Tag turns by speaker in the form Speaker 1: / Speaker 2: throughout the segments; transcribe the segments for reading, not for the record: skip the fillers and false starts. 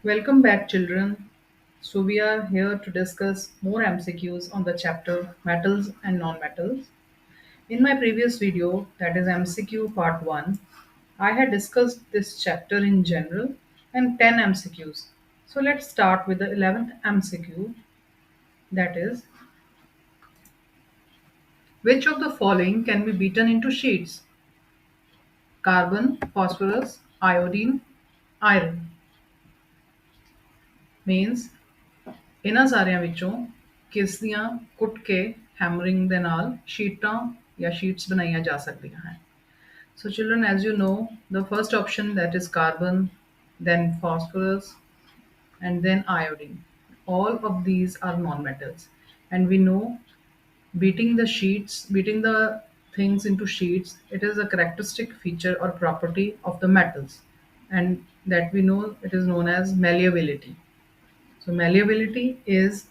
Speaker 1: Welcome back, children. So, we are here to discuss more MCQs on the chapter Metals and Non-Metals. In my previous video, that is MCQ Part 1, I had discussed this chapter in general and 10 MCQs. So, let's start with the 11th MCQ, that is, which of the following can be beaten into sheets? Carbon, phosphorus, iodine, iron. Means ਇਹਨਾਂ ਸਾਰਿਆਂ ਵਿੱਚੋਂ ਕਿਸ ਦੀਆਂ ਕੁੱਟ ਕੇ ਹੈਮਰਿੰਗ ਦੇ ਨਾਲ ਸ਼ੀਟਾਂ ਜਾਂ ਸ਼ੀਟਸ ਬਣਾਈਆਂ ਜਾ ਸਕਦੀਆਂ ਹਨ। So children, as you know, the first option, that is carbon, then phosphorus, and then iodine. All of these are non-metals, and we know beating the things into sheets, it is a characteristic feature or property of the metals, and that we know it is known as malleability. So malleability is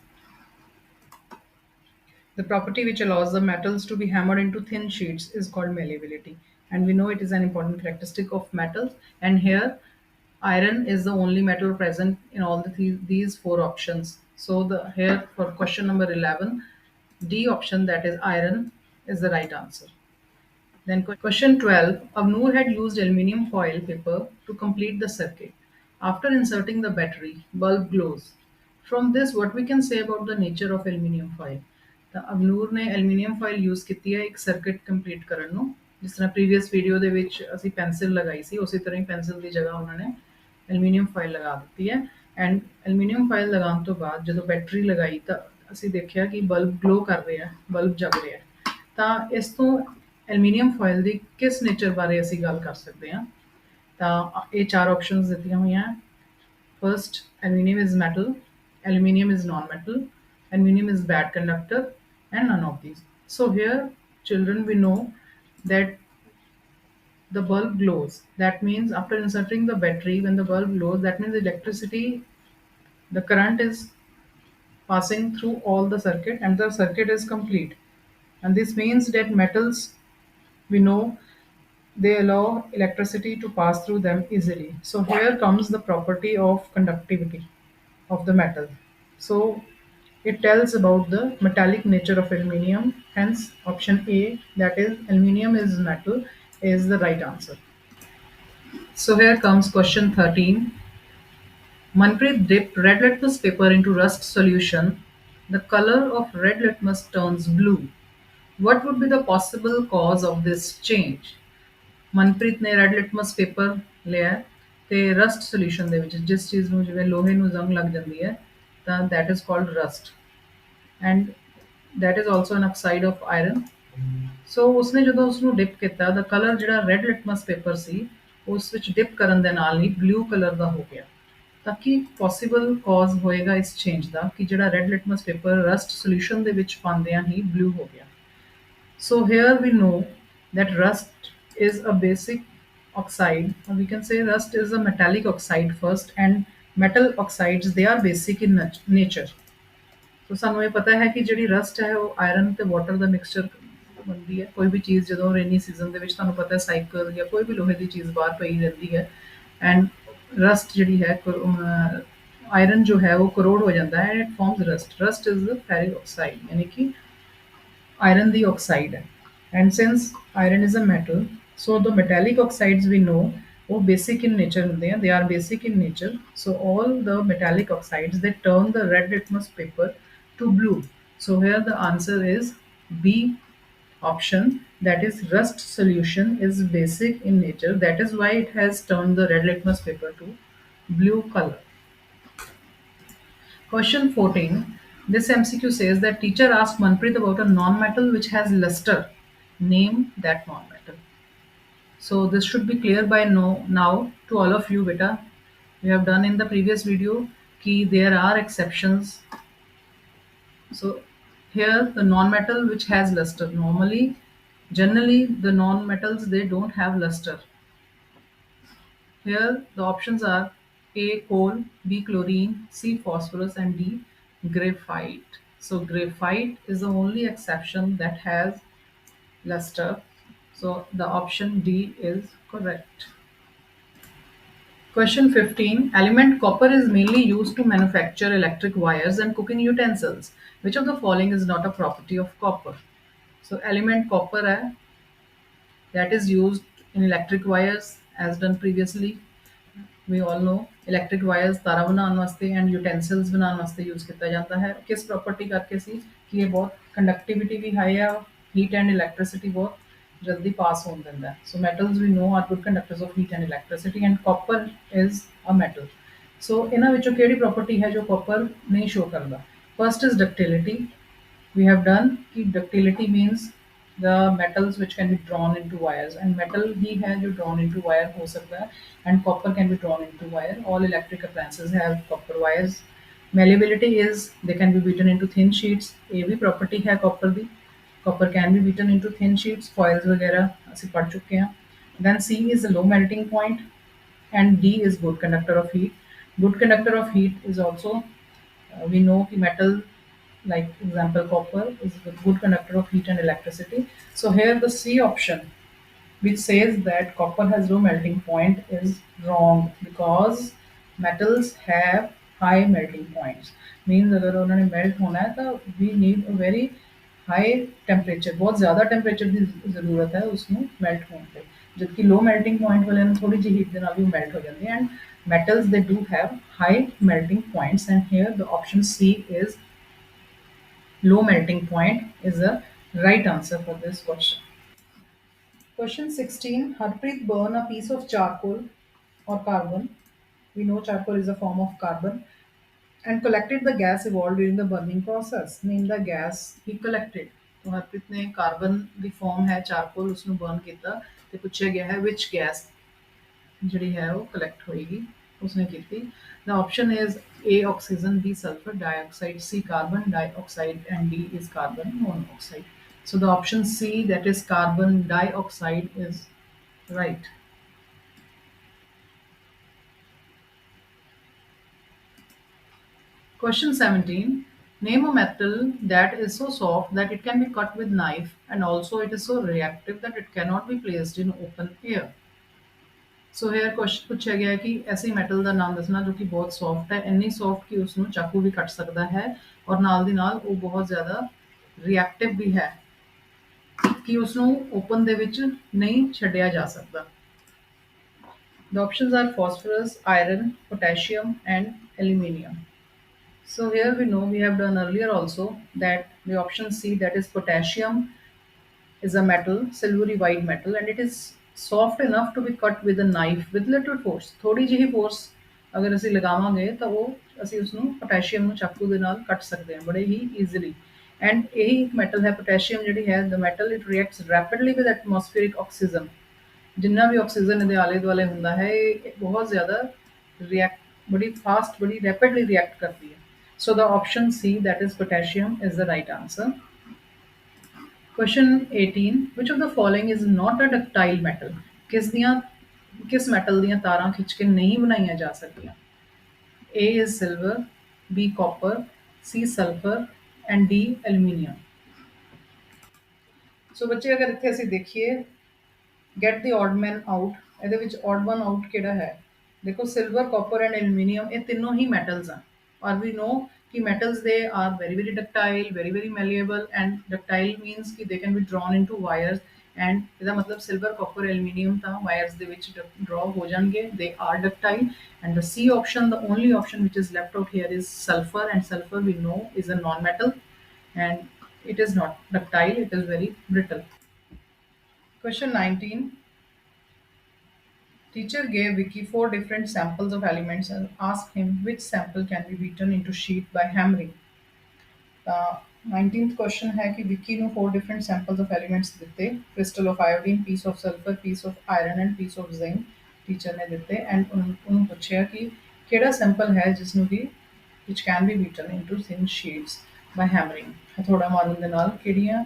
Speaker 1: the property which allows the metals to be hammered into thin sheets is called malleability. And we know it is an important characteristic of metals. And here, iron is the only metal present in all these four options. So here for question number 11, D option, that is iron, is the right answer. Then question 12, Avnoor had used aluminium foil paper to complete the circuit. After inserting the battery, bulb glows. From this, what we can say about the nature of aluminium foil? ਤਾਂ ਅਵਨੂਰ ਨੇ aluminium file use ਕੀਤੀ ਹੈ ਇੱਕ circuit complete ਕਰਨ ਨੂੰ। ਜਿਸ ਤਰ੍ਹਾਂ previous video ਦੇ ਵਿੱਚ ਅਸੀਂ ਪੈਨਸਿਲ ਲਗਾਈ ਸੀ, ਉਸੇ ਤਰ੍ਹਾਂ ਹੀ ਪੈਨਸਿਲ ਦੀ ਜਗ੍ਹਾ ਉਹਨਾਂ ਨੇ ਐਲੂਮੀਨੀਅਮ ਫਾਈਲ ਲਗਾ ਦਿੱਤੀ ਹੈ। ਐਂਡ ਐਲੂਮੀਨੀਅਮ ਫਾਈਲ ਲਗਾਉਣ ਤੋਂ ਬਾਅਦ ਜਦੋਂ ਬੈਟਰੀ ਲਗਾਈ ਤਾਂ ਅਸੀਂ ਦੇਖਿਆ ਕਿ ਬਲਬ ਗਲੋ ਕਰ ਰਿਹਾ, ਬਲਬ ਜਗ ਰਿਹਾ। ਤਾਂ ਇਸ ਤੋਂ ਐਲੂਮੀਨੀਅਮ ਫਾਇਲ ਦੀ ਕਿਸ ਨੇਚਰ ਬਾਰੇ ਅਸੀਂ ਗੱਲ ਕਰ ਸਕਦੇ ਹਾਂ? ਤਾਂ ਇਹ ਚਾਰ ਆਪਸ਼ਨਸ ਦਿੱਤੀਆਂ ਹੋਈਆਂ। First, aluminium is metal, aluminium is non metal, aluminum is bad conductor, and none of these. So here, children, we know that the bulb glows. That means after inserting the battery, when the bulb glows, that means electricity, the current is passing through all the circuit and the circuit is complete. And this means that metals, we know, they allow electricity to pass through them easily. So here comes the property of conductivity of the metal. So it tells about the metallic nature of aluminium. Hence, option A, that is aluminium is metal, is the right answer. So here comes question 13. Manpreet dipped red litmus paper into rust solution. The color of red litmus turns blue. What would be the possible cause of this change? Manpreet ਨੇ red litmus paper ਲਿਆ ਤੇ rust solution ਦੇ ਵਿੱਚ ਜਿਸ ਚੀਜ਼ ਨੂੰ ਜਿਵੇਂ ਲੋਹੇ ਨੂੰ ਜ਼ੰਗ ਲੱਗ ਜਾਂਦੀ ਹੈ ਤਾਂ that is called rust, and that is also an oxide of iron. ਸੋ ਉਸਨੇ ਜਦੋਂ ਉਸਨੂੰ ਡਿਪ ਕੀਤਾ ਦਾ ਕਲਰ ਜਿਹੜਾ ਰੈਡ ਲਿਟਮਸ ਪੇਪਰ ਸੀ ਉਸ ਵਿੱਚ ਡਿਪ ਕਰਨ ਦੇ ਨਾਲ ਹੀ ਬਲੂ ਕਲਰ ਦਾ ਹੋ ਗਿਆ। ਤਾਂ ਕੀ ਪੋਸੀਬਲ ਕਾਜ਼ ਹੋਏਗਾ ਇਸ ਚੇਂਜ ਦਾ ਕਿ ਜਿਹੜਾ red litmus paper rust solution ਦੇ ਵਿੱਚ ਪਾਉਂਦਿਆਂ ਹੀ ਬਲੂ ਹੋ ਗਿਆ। So here we know that rust is a basic oxide, or we can say rust is a metallic oxide first, and metal oxides, they are basic in nature. So ਸਾਨੂੰ ਇਹ ਪਤਾ ਹੈ ਕਿ ਜਿਹੜੀ ਰਸਟ ਹੈ ਉਹ ਆਇਰਨ ਤੇ water ਦਾ mixture ਬਣਦੀ ਹੈ। ਕੋਈ ਵੀ ਚੀਜ਼ ਜਦੋਂ ਰੇਨੀ ਸੀਜ਼ਨ ਦੇ ਵਿੱਚ ਤੁਹਾਨੂੰ ਪਤਾ ਹੈ ਸਾਈਕਲ ਜਾਂ ਕੋਈ ਵੀ ਲੋਹੇ ਦੀ ਚੀਜ਼ ਬਾਹਰ ਪਈ ਰਹਿੰਦੀ ਹੈ ਐਂਡ ਰਸਟ ਜਿਹੜੀ ਹੈ ਆਇਰਨ ਜੋ ਹੈ ਉਹ ਕਰੋਡ ਹੋ ਜਾਂਦਾ ਹੈ, it forms rust. Rust is a ferric oxide, ਯਾਨੀ ਕਿ iron the oxide है। And since iron is a metal, so the metallic oxides we know वो basic in nature होते हैं, they are basic in nature. So all the metallic oxides, they turn the red litmus paper to blue. So here the answer is B option, that is rust solution is basic in nature, that is why it has turned the red litmus paper to blue color. Question 14. This MCQ says that teacher asked Manpreet about a non-metal which has luster. Name that non-metal. So this should be clear by now to all of you, beta. We have done in the previous video कि there are exceptions. So here the non-metal which has luster. Generally the non-metals, they don't have luster. Here the options are A coal, B chlorine, C phosphorus, and D graphite. So graphite is the only exception that has luster. So the option D is correct. Question 15. Element copper is mainly used to manufacture electric wires and cooking utensils. Which of the following is not a property of copper? So element copper है, that is used in electric wires as done previously. We all know electric wires तारा बनाने वास्ते and utensils बनाने वास्ते use किया जाता है किस property करके सी कि ये बहुत कंडक्टिविटी भी हाई है हीट एंड इलेक्ट्रिसिटी बहुत जल्दी पास होने दिंदा है सो metals we know are good conductors of heat and electricity and copper is a metal so ਇਹਨਾਂ ਵਿੱਚੋਂ ਕਿਹੜੀ ਪ੍ਰੋਪਰਟੀ ਹੈ ਜੋ copper नहीं शो करता first is ductility we have done कि ductility means the metals which can be drawn into wires and metal ही है जो drawn into wire हो सकता है and copper can be drawn into wire all electric appliances have copper wires malleability is they can be beaten into thin sheets ये भी property है copper the copper can be beaten into thin sheets foils वगैरह ਅਸੀਂ पढ़ चुके हैं then C is the low melting point and D is good conductor of heat good conductor of heat is also we know कि metal like example copper is a good conductor of heat and electricity so here the C option which says that copper has low melting point is wrong because metals have high melting points means अगर उन्होंने melt होना है तो we need a very high temperature बहुत ज़्यादा temperature की ज़रूरत है उसमें melt होने पे जबकि low melting point वाले ने थोड़ी जी heat ਦੇ ਨਾਲ ਵੀ melt ਹੋ ਜਾਂਦੀ है and metals they do have high melting points and here the option C is low melting point is the right answer for this question. Question 16. Harpreet burned a piece of charcoal or carbon. We know charcoal is a form of carbon and collected the gas evolved during the burning process. Name the gas he collected. तो हरप्रीत ने carbon the form है charcoal उसਨੂੰ burn ਕੀਤਾ ਤੇ ਪੁੱਛਿਆ ਗਿਆ ਹੈ which gas ਜਿਹੜੀ ਹੈ ਉਹ ਕਲੈਕਟ ਹੋਏਗੀ ਉਸਨੇ ਕੀਤੀ the option is A oxygen B sulfur dioxide C carbon dioxide and D is carbon monoxide so the option C that is carbon dioxide is right. Question 17. Name a metal that is so soft that it can be cut with knife and also it is so reactive that it cannot be placed in open air. So here question पूछा गया है कि ऐसे metal ਦਾ ਨਾਮ ਦੱਸਣਾ ਜੋ ਕਿ ਬਹੁਤ ਸੌਫਟ ਹੈ ਇੰਨੀ ਸੌਫਟ ਕਿ ਉਸ ਨੂੰ ਚਾਕੂ ਵੀ ਕੱਟ ਸਕਦਾ ਹੈ ਔਰ ਨਾਲ ਦੀ ਨਾਲ ਉਹ ਬਹੁਤ ਜ਼ਿਆਦਾ ਰਿਐਕਟਿਵ ਵੀ ਹੈ ਕਿ ਉਸ ਨੂੰ ਓਪਨ ਦੇ ਵਿੱਚ ਨਹੀਂ ਛੱਡਿਆ ਜਾ ਸਕਦਾ The options are phosphorus, iron, potassium and aluminium. So here we know we have done earlier also that the option C that is potassium is a metal, silvery white metal, and it is soft enough to be cut with a knife with little force. थोड़ी ਜਿਹੀ force अगर ਅਸੀਂ ਲਗਾਵਾਂਗੇ ਤਾਂ ਉਹ ਅਸੀਂ ਉਸ ਨੂੰ potassium ਨੂੰ ਚਾਕੂ ਦੇ ਨਾਲ ਕੱਟ ਸਕਦੇ ਹਾਂ ਬੜੇ ਹੀ easily. And ਇਹੀ ਇੱਕ metal ਹੈ potassium ਜਿਹੜੀ ਹੈ the metal it reacts rapidly with atmospheric oxygen. ਜਿੰਨਾ ਵੀ ਆਕਸੀਜਨ ਇਹਦੇ ਆਲੇ ਦੁਆਲੇ ਹੁੰਦਾ ਹੈ ਇਹ ਬਹੁਤ ਜ਼ਿਆਦਾ ਰਿਐਕਟ ਬੜੀ ਫਾਸਟ ਬੜੀ ਰੈਪਿਡਲੀ ਰਿਐਕਟ ਕਰਦੀ ਹੈ so the option C that is potassium is the right answer. Question 18. Which of the following is not a ductile metal? किस metal ਦੀਆਂ ਤਾਰਾਂ ਖਿੱਚ ਕੇ ਨਹੀਂ ਬਣਾਈਆਂ ਜਾ ਸਕਦੀਆਂ? A is silver, B copper, C sulfur and D aluminium. So ਬੱਚੇ ਅਗਰ ਇੱਥੇ ਅਸੀਂ ਦੇਖੀਏ get the odd man out ਇਹਦੇ ਵਿੱਚ odd one out ਕਿਹੜਾ ਹੈ ਦੇਖੋ silver copper and aluminium ਇਹ ਤਿੰਨੋਂ ਹੀ metals ਹਨ और we know कि metals they are very ductile very malleable and ductile means कि they can be drawn into wires and ਇਹਦਾ ਮਤਲਬ silver copper aluminium ਤਾਂ wires ਦੇ ਵਿੱਚ draw ਹੋ ਜਾਣਗੇ they are ductile and the C option the only option which is left out here is sulfur and sulfur we know is a non-metal and it is not ductile it is very brittle. Question 19. Teacher gave Vicky 4 different samples of elements and asked him which sample can be beaten into sheet by hammering. The 19th question है कि विक्की ਨੂੰ 4 different samples of elements ਦਿੱਤੇ crystal of iodine, piece of sulfur, piece of iron and piece of zinc teacher ਨੇ ਦਿੱਤੇ and ਉਹਨੂੰ ਪੁੱਛਿਆ ਕਿ ਕਿਹੜਾ sample ਹੈ ਜਿਸ ਨੂੰ ਕਿ which can be beaten into thin sheets by hammering ਹਥੌੜਾ ਮਾਰਨ ਦੇ ਨਾਲ ਕਿਹੜੀਆਂ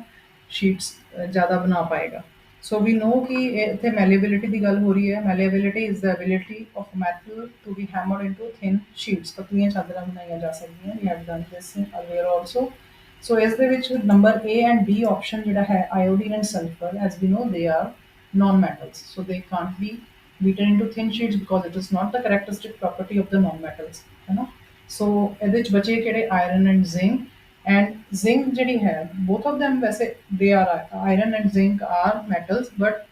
Speaker 1: sheets ਜ਼ਿਆਦਾ ਬਣਾ ਪਾਏਗਾ So we know कि इतने malleability की गल हो रही है malleability is the ability of metal to be hammered into thin sheets पतलियां चादरां बनाई जा सकती हैं we have done this earlier also so इस दे विच number A and B option जिहड़ा है iodine and sulfur as we know they are non metals so they can't be beaten into thin sheets because it is not the characteristic property of the non-metals, है ना? So ਇਹਦੇ ਵਿੱਚ ਬਚੇ ਕਿਹੜੇ iron and zinc, and zinc ਜਿਹੜੀ ਹੈ both of them वैसे they are iron and zinc are metals, but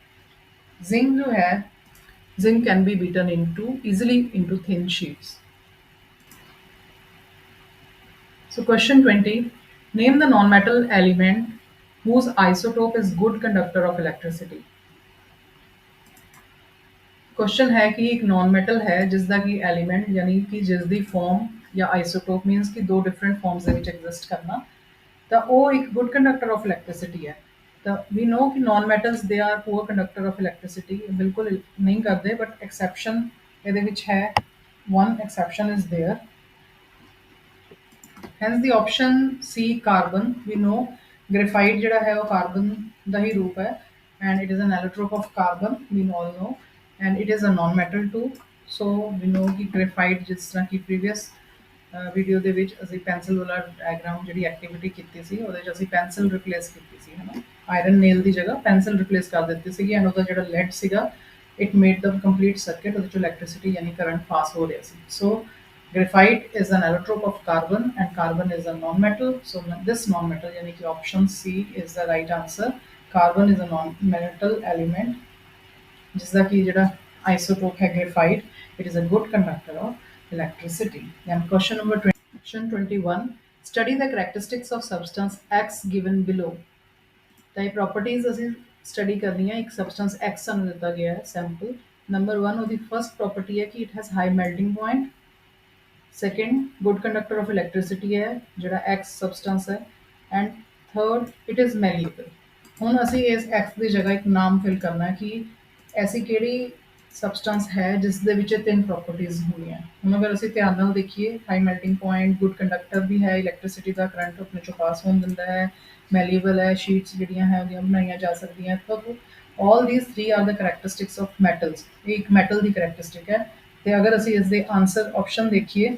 Speaker 1: zinc जो है zinc can be beaten into easily into thin sheets. So question 20, name the non-metal element whose isotope is good conductor of electricity. Question है कि एक non metal है जिसका कि element यानी कि जिसकी फॉर्म या आइसोटोप मीनस कि दो डिफरेंट फॉर्म्स ਦੇ ਵਿੱਚ ਐਗਜ਼ਿਸਟ ਕਰਨਾ ਤਾਂ ਉਹ ਇੱਕ ਗੁੱਡ ਕੰਡਕਟਰ ਆਫ ਇਲੈਕਟ੍ਰਿਸਿਟੀ ਹੈ ਤਾਂ ਵੀ ਨੋ ਕਿ non metals they are poor conductor of electricity ਬਿਲਕੁਲ ਨਹੀਂ ਕਰਦੇ ਬਟ ਐਕਸੈਪਸ਼ਨ ਇਹਦੇ ਵਿੱਚ ਹੈ one exception is there. Hence the option C carbon. We know graphite ਜਿਹੜਾ ਹੈ ਉਹ ਕਾਰਬਨ ਦਾ ਹੀ ਰੂਪ ਹੈ and it is an allotrope of carbon, we all know, and it is a non-metal too. So we know कि graphite ਜਿਸ ਤਰ੍ਹਾਂ ਕਿ previous video ਦੇ ਵਿੱਚ ਅਸੀਂ ਪੈਨਸਲ ਵਾਲਾ ਡਾਇਗਰਾਮ ਜਿਹੜੀ ਐਕਟੀਵਿਟੀ ਕੀਤੀ ਸੀ ਉਹਦੇ 'ਚ ਅਸੀਂ ਪੈਨਸਲ ਰਿਪਲੇਸ ਕੀਤੀ ਸੀ ਹੈ ਨਾ ਆਇਰਨ ਨੇਲ ਦੀ ਜਗ੍ਹਾ ਪੈਨਸਲ ਰਿਪਲੇਸ ਕਰ ਦਿੱਤੀ ਸੀਗੀ ਐਂਡ ਉਹਦਾ ਜਿਹੜਾ ਲੈਡ ਸੀਗਾ it made the complete circuit ਉਹਦੇ 'ਚੋਂ ਇਲੈਕਟ੍ਰਿਸਿਟੀ ਯਾਨੀ ਕਰੰਟ ਪਾਸ ਹੋ ਰਿਹਾ ਸੀ ਸੋ graphite is an allotrope of carbon and carbon is a non-metal. So this non-metal yani ki option C is the right answer. Carbon is a non-metal element जिसका कि ਜਿਹੜਾ isotope है graphite. It is a good conductor of electricity. Then question number 20. Question 21. Study the characteristics of substance X given below. ਤਾਂ ਇਹ properties ਅਸੀਂ study ਕਰਨੀ ਹੈ ਇੱਕ substance X ਸਾਨੂੰ ਦਿੱਤਾ ਗਿਆ ਹੈ sample. Number 1 ਉਹਦੀ first property ਹੈ ਕਿ it has high melting point. Second, good conductor of electricity है ਜਿਹੜਾ X substance है and third, it is malleable. ਹੁਣ ਅਸੀਂ ਇਸ X ਦੀ ਜਗ੍ਹਾ ਇੱਕ ਨਾਮ ਫਿਲ ਕਰਨਾ ਹੈ ਕਿ ਐਸੀ ਕਿਹੜੀ ਸਬਸਟੈਂਸ ਹੈ ਜਿਸ ਦੇ ਵਿੱਚ ਤਿੰਨ ਪ੍ਰੋਪਰਟੀਜ਼ ਹੋਣੀਆਂ ਹੁਣ ਅਗਰ ਅਸੀਂ ਧਿਆਨ ਨਾਲ ਦੇਖੀਏ high melting point good conductor ਵੀ ਹੈ ਇਲੈਕਟ੍ਰਿਸਿਟੀ ਦਾ ਕਰੰਟ ਆਪਣੇ ਚੋਂ ਪਾਸ ਹੋਣ ਦਿੰਦਾ ਹੈ ਮੈਲੀਏਬਲ ਹੈ ਸ਼ੀਟਸ ਜਿਹੜੀਆਂ ਹੈ ਉਹਦੀਆਂ ਬਣਾਈਆਂ ਜਾ ਸਕਦੀਆਂ ਤਾਂ all these three are the characteristics of metals ਇਹ ਇੱਕ ਮੈਟਲ ਦੀ ਕਰੈਕਟਰਿਸਟਿਕ ਹੈ ਤੇ ਅਗਰ ਅਸੀਂ ਇਸ ਦੇ ਆਨਸਰ ਆਪਸ਼ਨ ਦੇਖੀਏ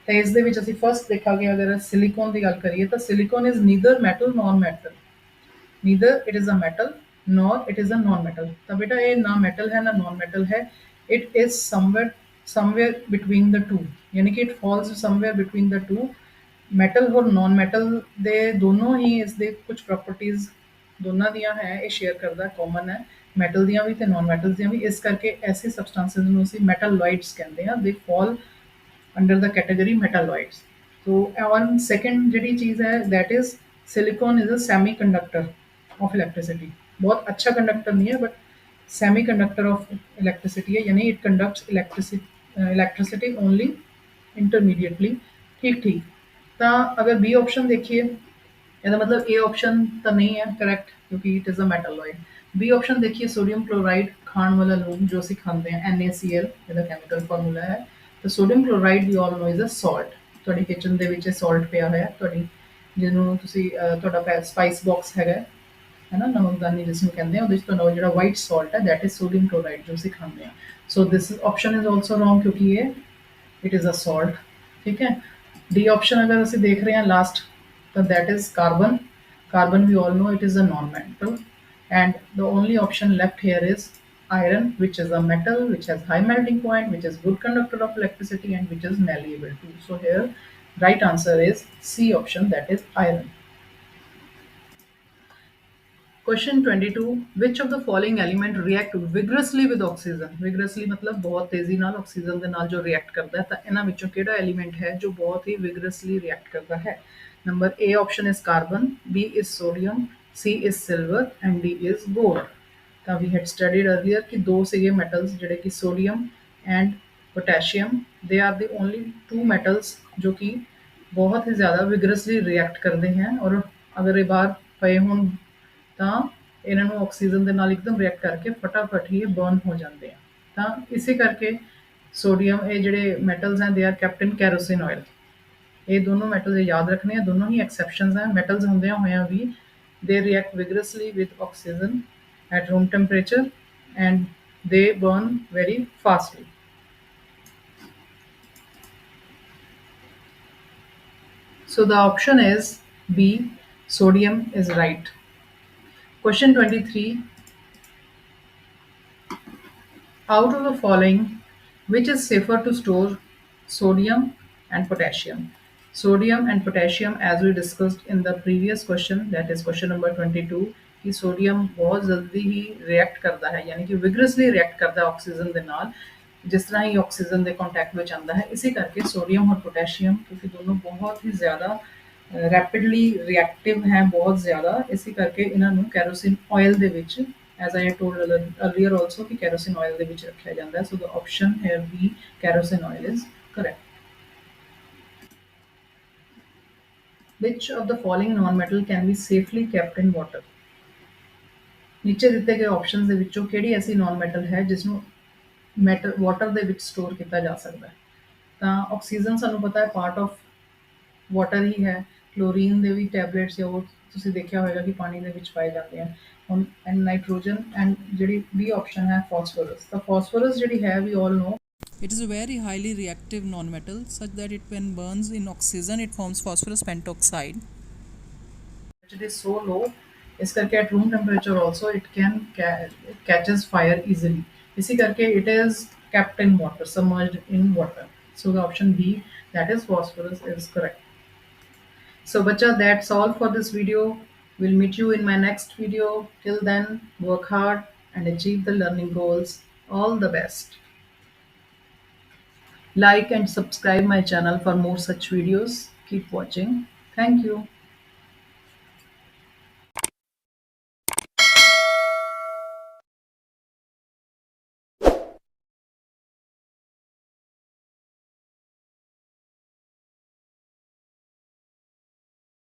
Speaker 1: ਤਾਂ ਇਸ ਦੇ ਵਿੱਚ ਅਸੀਂ ਫਸਟ ਦੇਖਾਂਗੇ ਅਗਰ ਸਿਲੀਕਨ ਦੀ ਗੱਲ ਕਰੀਏ ਤਾਂ silicon is neither metal non metal neither it is a metal nor it is a non-metal ਤਾਂ ਬੇਟਾ ਇਹ ਨਾ ਮੈਟਲ ਹੈ ਨਾ ਨॉन ਮੈਟਲ ਹੈ it is somewhere between the two ਯਾਨੀ ਕਿ it falls somewhere between the two metal और ਨॉन ਮੈਟਲ ਦੇ ਦੋਨੋਂ ਹੀ ਇਸ ਦੇ ਕੁਝ ਪ੍ਰੋਪਰਟੀਜ਼ ਦੋਨਾਂ ਦੀਆਂ ਹੈ ਇਹ ਸ਼ੇਅਰ ਕਰਦਾ ਕਾਮਨ ਹੈ ਮੈਟਲ ਦੀਆਂ ਵੀ ਤੇ ਨॉन ਮੈਟਲ ਦੀਆਂ ਵੀ ਇਸ ਕਰਕੇ ਐਸੀ ਸਬਸਟੈਂਸਸ ਨੂੰ ਅਸੀਂ ਮੈਟਲੋਇਡਸ ਕਹਿੰਦੇ ਹਾਂ they fall under the category metalloids. So one second ਜਿਹੜੀ ਚੀਜ਼ ਹੈ that is silicon is a semiconductor of electricity. बहुत अच्छा कंडक्टर नहीं है but semiconductor of electricity है यानी it conducts electricity only intermediately ठीक ठीक ਤਾਂ अगर B ऑप्शन देखिए ਇਹਦਾ मतलब A ऑप्शन ਤਾਂ नहीं है करेक्ट क्योंकि it is a metalloid. B option देखिए सोडियम क्लोराइड खाण वाला लून जो ਅਸੀਂ ਖਾਂਦੇ ਹਾਂ NaCl ਇਹਦਾ ਕੈਮੀਕਲ ਫਾਰਮੂਲਾ ਹੈ ਤਾਂ sodium chloride we all know is a salt ਤੁਹਾਡੀ ਕਿਚਨ ਦੇ ਵਿੱਚ ਸਾਲਟ ਪਿਆ ਹੋਇਆ ਤੁਹਾਡੀ ਜਿਹਨੂੰ ਤੁਸੀਂ ਤੁਹਾਡਾ ਸਪਾਈਸ ਬਾਕਸ ਹੈਗਾ ਹੈ ਨਾ ਨਮਕਦਾਨੀ ਜਿਸ ਨੂੰ ਕਹਿੰਦੇ ਆ ਉਹਦੇ ਵਿੱਚ ਤੁਹਾਨੂੰ ਜਿਹੜਾ ਵਾਈਟ ਸਾਲਟ ਹੈ ਦੈਟ ਇਜ਼ ਸੋਡੀਅਮ ਕਲੋਰਾਈਡ ਜੋ ਅਸੀਂ ਖਾਂਦੇ ਆ ਸੋ ਦਿਸ ਆਪਸ਼ਨ ਇਜ਼ ਆਲਸੋ ਰੋਂਗ ਕਿਉਂਕਿ ਇਹ ਇਟ ਇਜ਼ ਅ ਸਾਲਟ ਠੀਕ ਹੈ ਡੀ ਆਪਸ਼ਨ ਅਗਰ ਅਸੀਂ ਦੇਖ ਰਹੇ ਹਾਂ ਲਾਸਟ ਤਾਂ that is carbon carbon we all know it is a non metal and the only option left here is iron which is a metal which has high melting point which is good conductor of electricity and which is malleable too so here right answer is C option that is iron. Question 22 which of the following element react vigorously with oxygen vigorously मतलब बहुत तेजी ਨਾਲ oxygen ਦੇ ਨਾਲ ਜੋ react ਕਰਦਾ ਹੈ ਤਾਂ ਇਹਨਾਂ ਵਿੱਚੋਂ ਕਿਹੜਾ ਐਲੀਮੈਂਟ ਹੈ ਜੋ ਬਹੁਤ ਹੀ vigorously ਰਿਐਕਟ ਕਰਦਾ ਹੈ number A option is carbon B is sodium C is silver and D is gold ਤਾਂ we had studied earlier ਕਿ ਦੋ ਸੀਗੇ metals ਜਿਹੜੇ ਕਿ sodium and potassium they are the only two metals ਜੋ ਕਿ ਬਹੁਤ ਹੀ ਜ਼ਿਆਦਾ vigorously react ਕਰਦੇ हैं और अगर ਇਹ ਬਾਹਰ ਪਏ ਹੋਣ ਤਾਂ ਇਹਨਾਂ ਨੂੰ ਆਕਸੀਜਨ ਦੇ ਨਾਲ ਇੱਕਦਮ ਰਿਐਕਟ ਕਰਕੇ ਫਟਾਫਟ ਹੀ ਬਰਨ ਹੋ ਜਾਂਦੇ ਆ ਤਾਂ ਇਸੇ ਕਰਕੇ ਸੋਡੀਅਮ ਇਹ ਜਿਹੜੇ ਮੈਟਲਸ ਹਨ they are kept in kerosene oil ਇਹ ਦੋਨੋਂ ਮੈਟਲ ਯਾਦ ਰੱਖਣੇ ਆ ਦੋਨੋਂ ਹੀ ਐਕਸੈਪਸ਼ਨਸ ਹਨ ਮੈਟਲਸ ਹੁੰਦਿਆਂ ਹੋਇਆਂ ਵੀ they react vigorously with oxygen at room temperature and they burn very fastly. So the option is B, sodium is right. Question 23. Out of the following, which is safer to store sodium and potassium? Sodium and potassium, as we discussed in the previous question, that is question number 22, कि sodium बहुत जल्दी ही react करता है, यानी कि vigorously react करता है oxygen ਦੇ ਨਾਲ, जिस तरह ही ऑक्सीजन ਦੇ ਕੰਟੈਕਟ ਵਿੱਚ ਆਉਂਦਾ ਹੈ, ਇਸੇ ਕਰਕੇ ਸੋਡੀਅਮ ਔਰ ਪੋਟਾਸ਼ੀਅਮ, क्योंकि दोनों बहुत ही ज़्यादा ਰੈਪਿਡਲੀ ਰਿਐਕਟਿਵ ਹੈ, ਬਹੁਤ ਜ਼ਿਆਦਾ, ਇਸੇ ਕਰਕੇ ਇਹਨਾਂ ਨੂੰ ਕੈਰੋਸਿਨ ਆਇਲ ਦੇ ਵਿੱਚ, as I had told earlier also, कि kerosene oil ਦੇ ਵਿੱਚ ਰੱਖਿਆ ਜਾਂਦਾ ਹੈ. So the option here B, kerosene oil, is correct. Which of the following non-metal can be safely kept in water? ਨੀਚੇ ਦਿੱਤੇ ਗਏ ਆਪਸ਼ਨਸ ਦੇ ਵਿੱਚੋਂ ਕਿਹੜੀ ਐਸੀ ਨਾਨ ਮੈਟਲ ਹੈ ਜਿਸ ਨੂੰ ਮੈਟਲ ਵਾਟਰ ਦੇ ਵਿੱਚ ਸਟੋਰ ਕੀਤਾ ਜਾ ਸਕਦਾ ਹੈ? ਤਾਂ ਆਕਸੀਜਨ ਸਾਨੂੰ ਪਤਾ ਹੈ ਪਾਰਟ ਆਫ ਵਾਟਰ ਹੀ ਹੈ। ਕਲੋਰੀਨ ਦੇ ਵੀ ਟੈਬਲੇਟਸ ਜਾਂ ਉਹ ਤੁਸੀਂ ਦੇਖਿਆ ਹੋਏਗਾ ਕਿ ਪਾਣੀ ਦੇ ਵਿੱਚ ਪਾਏ ਜਾਂਦੇ ਹਨ। ਹੁਣ ਐਂਡ ਨਾਈਟ੍ਰੋਜਨ ਐਂਡ ਜਿਹੜੀ ਬੀ ਆਪਸ਼ਨ ਹੈ ਫਾਸਫੋਰਸ, ਤਾਂ ਫਾਸਫੋਰਸ ਜਿਹੜੀ ਹੈ ਵੀ all no it is a very highly reactive non-metal such that it when burns in oxygen it forms phosphorus pentoxide. It is so low, इस करके at room temperature also it can it catches fire easily, इसी करके it is kept in water, submerged in water. So the option B, that is phosphorus, is correct. So bacha, that's all for this video. We'll meet you in my next video. Till then, work hard and achieve the learning goals. All the best. Like and subscribe my channel for more such videos. Keep watching. Thank you.